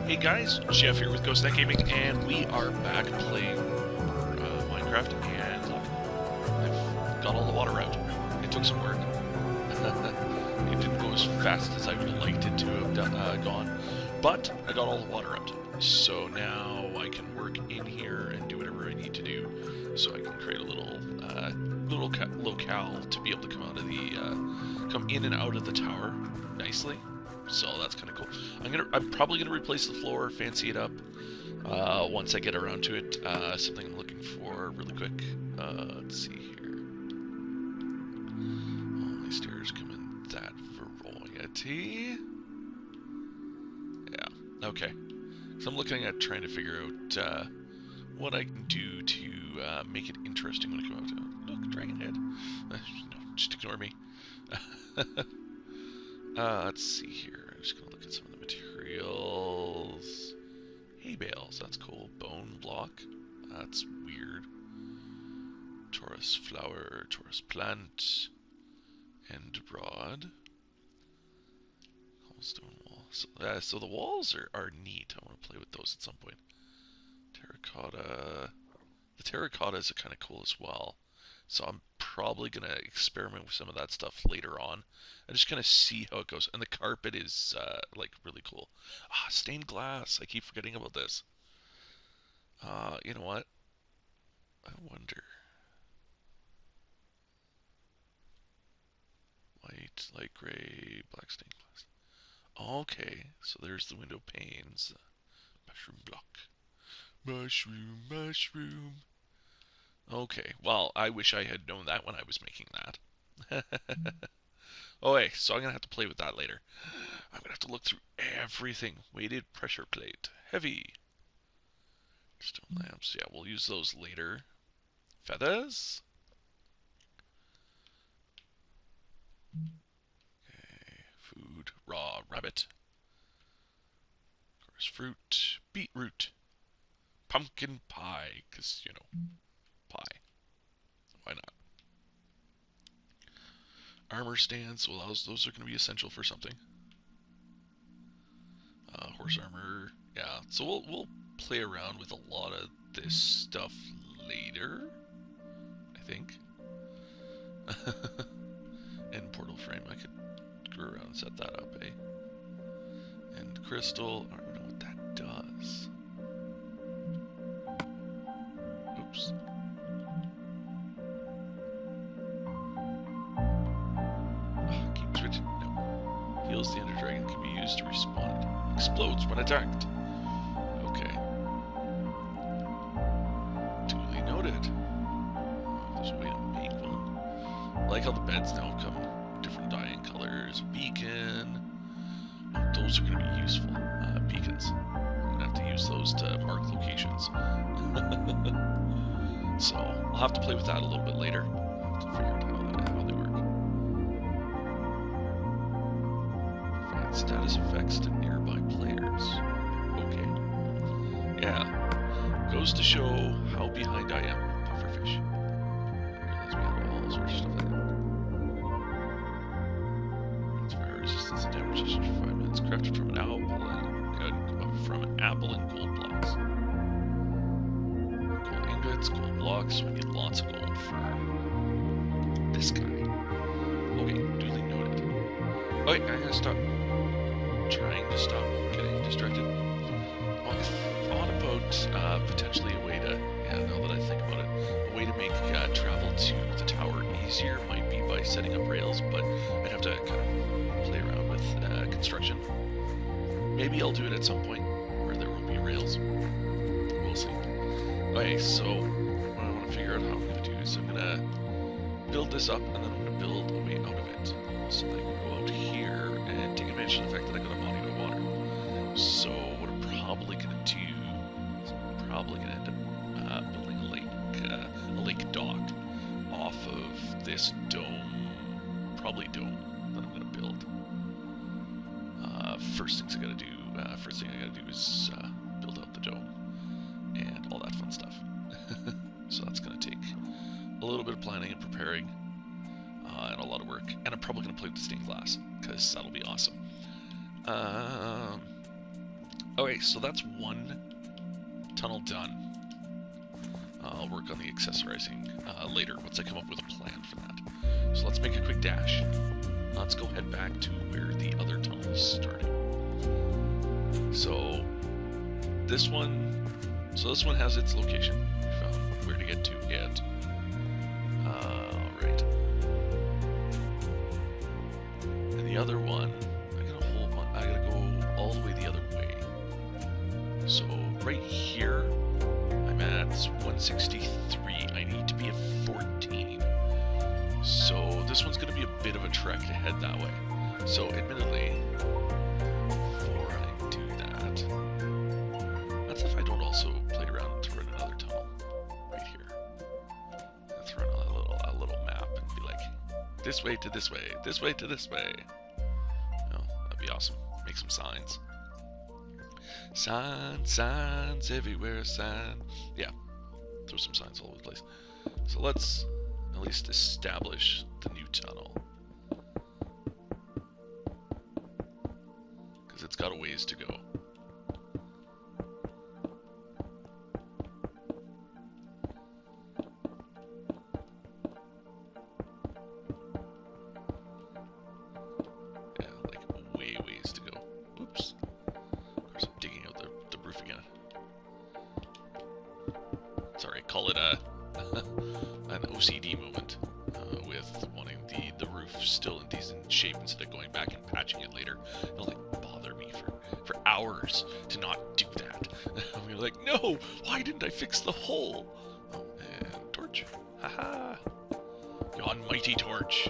Hey guys, Jeff here with GhostNet Gaming, and we are back playing Minecraft, and I've got all the water out. It took some work. It didn't go as fast as I would have liked it to have gone, but I got all the water out. So now I can work in here and do whatever I need to do, so I can create a little locale to be able to come in and out of the tower nicely. So that's kind of cool. I'm probably gonna replace the floor, fancy it up once I get around to it. Something I'm looking for really quick. Let's see here. Only stairs come in that variety. Yeah. Okay. So I'm looking at trying to figure out what I can do to make it interesting when I come out. Look, dragon head. No, just ignore me. Let's see here. I'm just gonna look at some of the materials. Hay bales, that's cool. Bone block, that's weird. Taurus flower, Taurus plant, end rod. Cobblestone wall. So the walls are neat. I want to play with those at some point. Terracotta. The terracotta is kind of cool as well. So I'm probably going to experiment with some of that stuff later on. I'm just going to see how it goes. And the carpet is, like, really cool. Ah, stained glass. I keep forgetting about this. You know what? I wonder. White, light gray, black stained glass. Okay, so there's the window panes. Mushroom block. Mushroom, mushroom. Okay, well, I wish I had known that when I was making that. Oh, hey, so I'm going to have to play with that later. I'm going to have to look through everything. Weighted pressure plate. Heavy. Stone lamps. Yeah, we'll use those later. Feathers. Okay, food. Raw rabbit. Of course, fruit. Beetroot. Pumpkin pie, because, you know, pie. Why not? Armor stands, well, those are going to be essential for something. Horse armor, yeah. So we'll play around with a lot of this stuff later, I think. And portal frame, I could go around and set that up, eh? And crystal, I don't know what that does. Oops. Keep switching. No. Heals the Ender Dragon, can be used to respawn it. Explodes when attacked. Okay. Duly noted. There's a way to make one. I like how the beds now come different dyeing colors. Beacon. Oh, those are going to be useful. Beacons. I'm going to have to use those to mark locations. So, I'll have to play with that a little bit later. I'll have to figure out how they work. Provide status effects to nearby players. Okay. Yeah. Goes to show how behind I am. Pufferfish. I realize we have all sorts of stuff like that. It's fire resistance and damage resistance for 5 minutes. Crafted from an apple and gold blocks. Gold ingots, gold blocks. We need lots of gold for this guy. Okay, duly noted. Okay, I'm gonna stop trying to stop getting distracted. I thought about potentially a way to, yeah, now that I think about it, a way to make travel to the tower easier might be by setting up rails, but I'd have to kind of play around with construction. Maybe I'll do it at some point where there will be rails. We'll see. Okay, so what I want to figure out how I'm going to do is I'm going to build this up and then I'm going to build a way out of it. So that I can go out here and take advantage of the fact that I got a body of water. So what I'm probably going to do is I'm probably going to end up building a lake dock off of this dome, probably dome that I'm going to build. First thing I got to do is build out the dome and all that fun stuff. So that's going to take a little bit of planning and preparing. And a lot of work, and I'm probably going to play with the stained glass, because that'll be awesome. Okay, so that's one tunnel done. I'll work on the accessorizing later once I come up with a plan for that. So let's make a quick dash. Let's go head back to where the other tunnel is starting. So this one has its location. We found where to get to it. Right. And the other one, I gotta go all the way the other way. So right here, I'm at 163. I need to be at 14. So this one's gonna be a bit of a trek to head that way. So admittedly, before I do that, that's if I don't also play around to run another tunnel right here. Let's run a little map and be like, this way to this way, this way to this way. Oh, that'd be awesome. Make some signs. Signs everywhere, sign. Yeah, throw some signs all over the place. So let's at least establish the new tunnel. Because it's got a ways to go. Yeah, like way ways to go. Oops. Of course, I'm digging out the roof again. Sorry, call it an OCD moment with wanting the roof still in decent shape instead of going back and patching it later. It'll like bother me for hours to not do that. I'm like, no, why didn't I fix the hole? Oh, and torch. Haha. Yon mighty torch.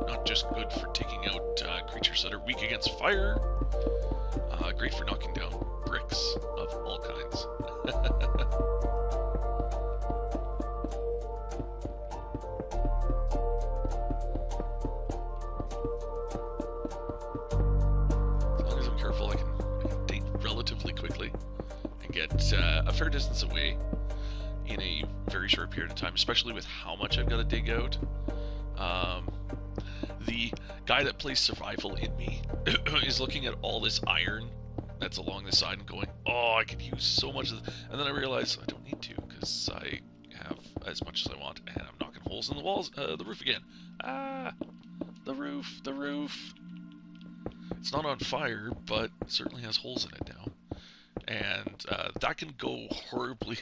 Not just good for taking out creatures that are weak against fire. Great for knocking down bricks of all kinds. As long as I'm careful, I can dig relatively quickly and get a fair distance away in a very short period of time, especially with how much I've got to dig out. The guy that plays survival in me is looking at all this iron that's along the side and going, oh, I could use so much of this. And then I realize I don't need to because I have as much as I want, and I'm knocking holes in the walls, the roof again. Ah, the roof. It's not on fire, but it certainly has holes in it now. And that can go horribly,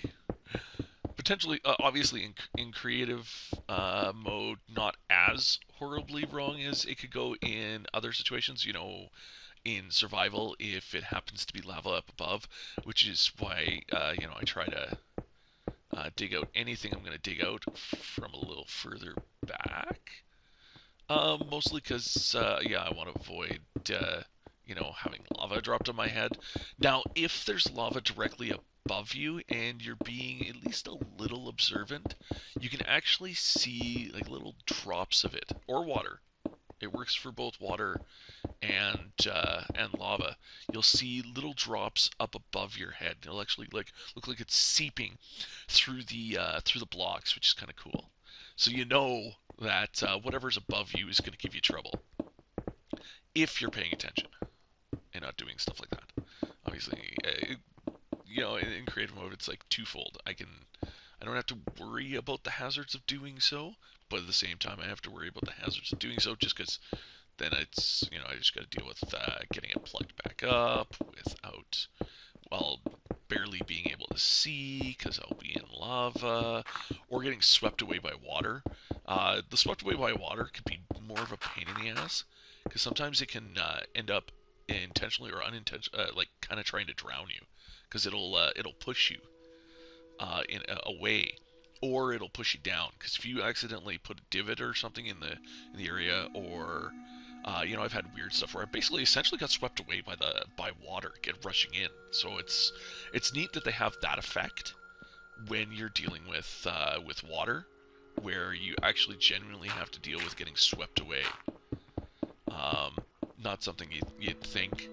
potentially, obviously in creative mode, not as horribly wrong as it could go in other situations, you know, in survival if it happens to be lava up above, which is why, you know, I try to dig out anything I'm going to dig out from a little further back. Mostly because, yeah, I want to avoid, you know, having lava dropped on my head. Now, if there's lava directly above you and you're being at least a little observant, you can actually see like little drops of it, or water. It works for both water and lava. You'll see little drops up above your head. It'll actually like look like it's seeping through the blocks, which is kind of cool. So you know that whatever's above you is going to give you trouble if you're paying attention and not doing stuff like that. Obviously, you know, in creative mode, it's like twofold. I don't have to worry about the hazards of doing so, but at the same time, I have to worry about the hazards of doing so just because then it's, you know, I just got to deal with getting it plugged back up without, well, barely being able to see because I'll be in lava, or getting swept away by water. The swept away by water could be more of a pain in the ass because sometimes it can end up intentionally or unintentionally, like kind of trying to drown you because it'll push you in away, or it'll push you down because if you accidentally put a divot or something in the area, or you know, I've had weird stuff where I basically essentially got swept away by water, get rushing in. So it's neat that they have that effect when you're dealing with water, where you actually genuinely have to deal with getting swept away. Not something you'd think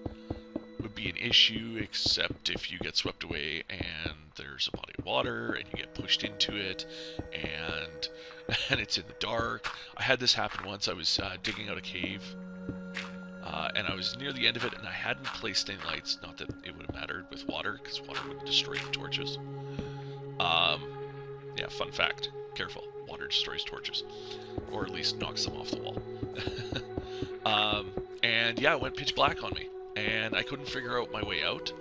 would be an issue, except if you get swept away and there's a body of water and you get pushed into it and it's in the dark. I had this happen once. I was digging out a cave and I was near the end of it, and I hadn't placed any lights. Not that it would have mattered with water, because water would destroy the torches. Yeah, fun fact. Careful. Water destroys torches. Or at least knocks them off the wall. And yeah, it went pitch black on me. And I couldn't figure out my way out.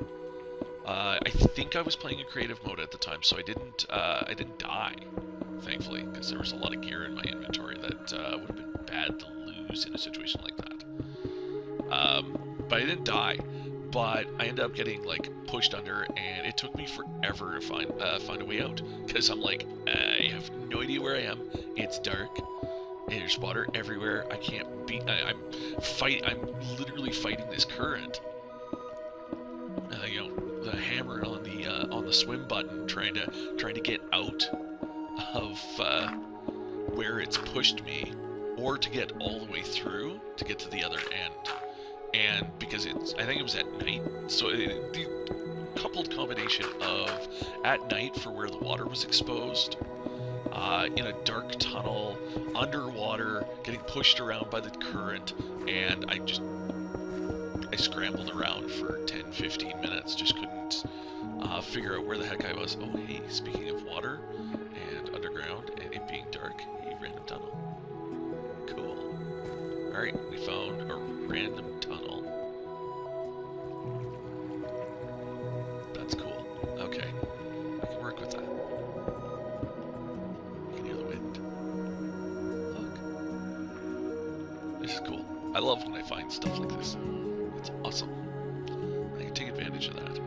I think I was playing in creative mode at the time, so I didn't die, thankfully, because there was a lot of gear in my inventory that would have been bad to lose in a situation like that. But I didn't die. But I ended up getting like pushed under, and it took me forever to find a way out, because I'm like, I have no idea where I am. It's dark, and there's water everywhere. I can't beat. I'm literally fighting this current. You know, the hammer on the swim button, trying to get out of where it's pushed me, or to get all the way through to get to the other end. And because I think it was at night, so the coupled combination of at night for where the water was exposed, in a dark tunnel, underwater, getting pushed around by the current, and I scrambled around for 10-15 minutes, just couldn't figure out where the heck I was. Oh hey, speaking of water and underground and it being dark, a random tunnel. Cool. Alright, we found a random tunnel. That's cool. Okay. I can work with that. You can hear the wind. Look. This is cool. I love when I find stuff like this. It's awesome. I can take advantage of that.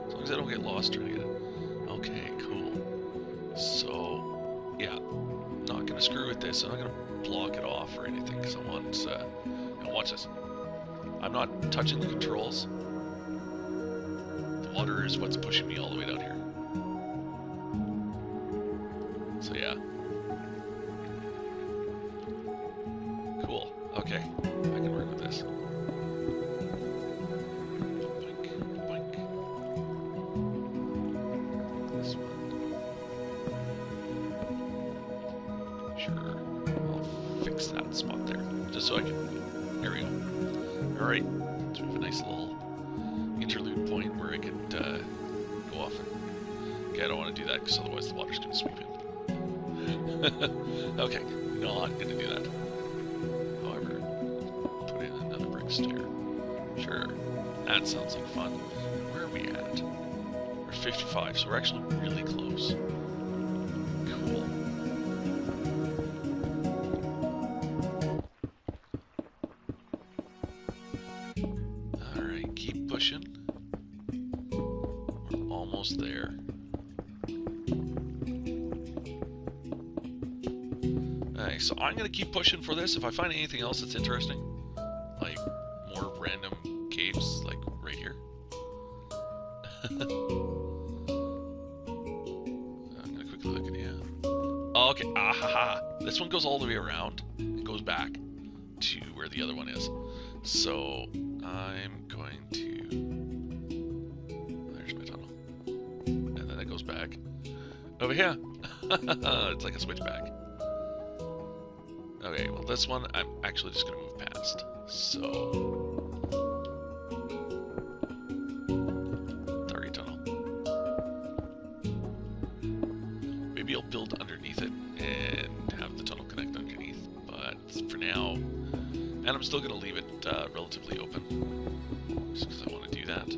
As long as I don't get lost trying to get it. Okay, cool. So, yeah. Not gonna screw with this. I'm not gonna block it off or anything, because I want, you know, watch this. I'm not touching the controls. The water is what's pushing me all the way down here. So yeah. Cool. Okay. I can work with this. Boink, boink. This one. Sure. I'll fix that spot there. Just so I can... There we go. Alright. So we have a nice little interlude point where I could go off and... Okay, I don't want to do that because otherwise the water's going to sweep in. Okay. Not going to do that. However, put in another brick stair. Sure. That sounds like fun. Where are we at? We're 55, so we're actually really close. Cool. Alright, keep pushing. We're almost there. Alright, so I'm gonna keep pushing for this. If I find anything else that's interesting, like more random caves, like right here. I'm gonna quickly look at here. Oh, okay, ahaha. This one goes all the way around and goes back to where the other one is. So I'm going to... There's my tunnel. And then it goes back over here. It's like a switchback. Okay, well this one I'm actually just going to move past. So... Target tunnel. Maybe I'll build underneath it and have the tunnel connect underneath. But for now... And I'm still going to leave it relatively open. Just because I want to do that.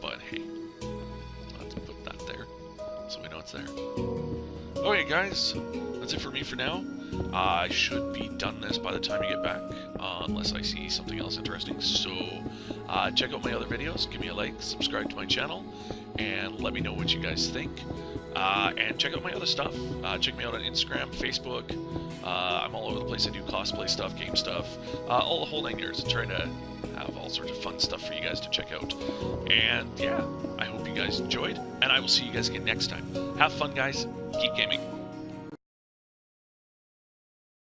But hey. Let's put that there. So we know it's there. Okay guys, that's it for me for now. I should be done this by the time you get back, unless I see something else interesting. So check out my other videos, give me a like, subscribe to my channel, and let me know what you guys think. And check out my other stuff. Check me out on Instagram, Facebook. I'm all over the place. I do cosplay stuff, game stuff, all the whole 9 years. I'm trying to have all sorts of fun stuff for you guys to check out. And yeah, I hope you guys enjoyed, and I will see you guys again next time. Have fun, guys. Keep gaming.